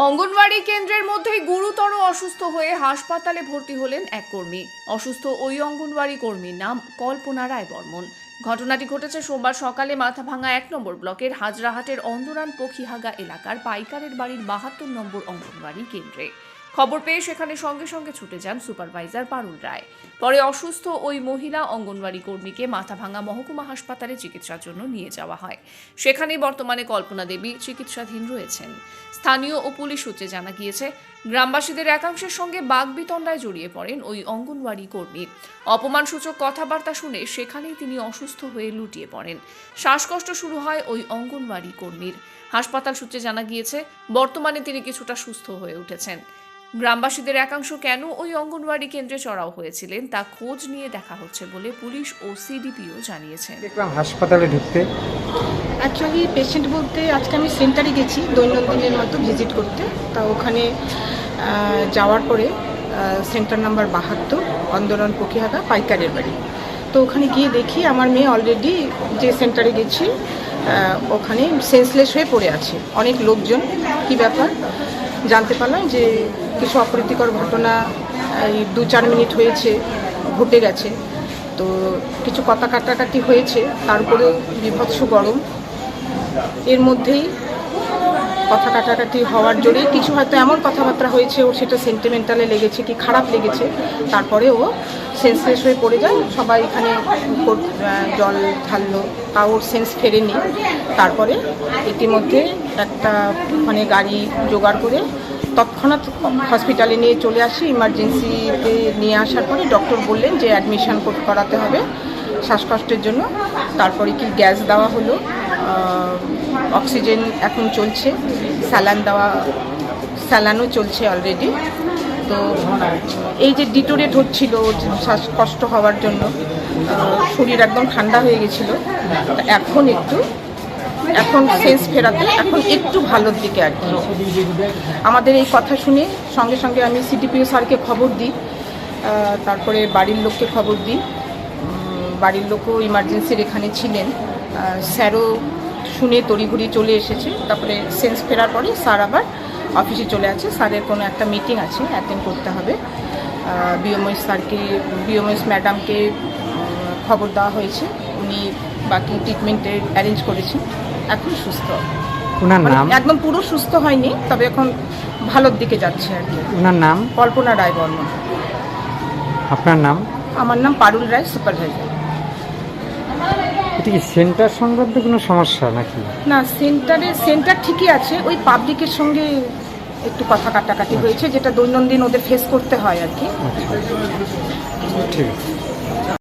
অঙ্গনওয়াড়ি কেন্দ্রের মধ্যেই গুরুতর অসুস্থ হয়ে হাসপাতালে ভর্তি হলেন এক কর্মী। অসুস্থ ওই অঙ্গনওয়াড়ি কর্মীর নাম কল্পনা রায় বর্মন। ঘটনাটি ঘটেছে সোমবার সকালে মাথাভাঙা ১ নম্বর ব্লকের হাজরাহাটের অন্দরান পখিহাগা এলাকার পাইকারের বাড়ির ৭২ নম্বর অঙ্গনওয়াড়ি কেন্দ্রে। খবর পেয়ে সেখানে সঙ্গে সঙ্গে ছুটে যান সুপারভাইজার পারুল রায়। পরে অসুস্থ ওই মহিলা অঙ্গনওয়াড়ি কর্মীকে মাথাভাঙা মহকুমা হাসপাতালে চিকিৎসার জন্য নিয়ে যাওয়া হয়। সেখানেই বর্তমানে কল্পনা দেবী চিকিৎসাধীন রয়েছেন। স্থানীয় ও পুলিশ সূত্রে জানা গিয়েছে, গ্রামবাসীদের একাংশের সঙ্গে বাগবিতণ্ডায় জড়িয়ে পড়েন ওই অঙ্গনওয়াড়ি কর্মী। অপমানসূচক কথাবার্তা শুনে সেখানেই তিনি অসুস্থ হয়ে লুটিয়ে পড়েন। শ্বাসকষ্ট শুরু হয় ওই অঙ্গনওয়াড়ি কর্মীর। হাসপাতাল সূত্রে জানা গিয়েছে, বর্তমানে তিনি কিছুটা সুস্থ হয়ে উঠেছেন। গ্রামবাসীদের একাংশ কেন ওই অঙ্গনওয়াড়ি কেন্দ্রে চড়াও হয়েছিলেন তা খোঁজ নিয়ে দেখা হচ্ছে বলে পুলিশ ও সিডিপিও জানিয়েছেন। দেখলাম হাসপাতালে ঢুকতে অ্যাকচুয়ালি পেশেন্ট বলতে আজকে আমি সেন্টারে গেছি দৈনন্দিনের মতো ভিজিট করতে। তা ওখানে যাওয়ার পরে সেন্টার নাম্বার ৭২ অন্দরান পখিহাগা পাইকারের বাড়ি। তো ওখানে গিয়ে দেখি আমার মেয়ে অলরেডি যে সেন্টারে গেছি ওখানে সেন্সলেস হয়ে পড়ে আছে। অনেক লোকজন, কি ব্যাপার জানতে পারলাম যে কিছু অপ্রীতিকর ঘটনা এই ২-৪ মিনিট হয়েছে ঘটে গেছে। তো কিছু কথা কাটাকাটি হয়েছে, তারপরেও বিভৎস গরম। এর মধ্যেই কথা কাটাকাটি হওয়ার জোরেই কিছু হয়তো এমন কথাবার্তা হয়েছে, ওর সেটা সেন্টিমেন্টালে লেগেছে কি খারাপ লেগেছে, তারপরে ও সেন্সলেস হয়ে পড়ে যায়। সবাই এখানে জল ঢাললো, তা ওর সেন্স ফেরেনি। তারপরে ইতিমধ্যে একটা ওখানে গাড়ি জোগাড় করে তৎক্ষণাৎ হসপিটালে নিয়ে চলে আসি। ইমার্জেন্সিতে নিয়ে আসার পরে ডক্টর বললেন যে অ্যাডমিশন করাতে হবে শ্বাসকষ্টের জন্য। তারপরে কি গ্যাস দেওয়া হলো, অক্সিজেন এখন চলছে, স্যালানও চলছে অলরেডি। তো এই যে ডিটোরেট হচ্ছিল শ্বাসকষ্ট হওয়ার জন্য, শরীর একদম ঠান্ডা হয়ে গেছিলো। এখন সেন্স ফেরাতে এখন একটু ভালোর দিকে আর কি। আমাদের এই কথা শুনে সঙ্গে সঙ্গে আমি সিডিপিও স্যারকে খবর দিই, তারপরে বাড়ির লোককে খবর দিই। বাড়ির লোকও ইমার্জেন্সির এখানে ছিলেন, স্যারও শুনে তড়িঘড়ি চলে এসেছে। তারপরে সেন্স ফেরার পরে স্যার আবার অফিসে চলে আছে। স্যারের কোনো একটা মিটিং আছে, অ্যাটেন্ড করতে হবে। বিএমএস ম্যাডামকে খবর দেওয়া হয়েছে, উনি বাকি ট্রিটমেন্টের অ্যারেঞ্জ করেছেন। এখন সুস্থ, ওনার নাম একদম পুরো সুস্থ হয়নি, তবে এখন ভালোর দিকে যাচ্ছে আর কি। ওনার নাম কল্পনা রায় বর্মন। আপনার নাম? আমার নাম পারুল রায়, সুপারভাইজার। এটা কি সেন্টার সংক্রান্ত কোনো সমস্যা নাকি? না, সেন্টার ঠিকই আছে, ওই পাবলিকের সঙ্গে একটু কথা কাটাকাটি হয়েছে, যেটা দৈনন্দিন ওদের ফেস করতে হয় আর কি। ঠিক আছে।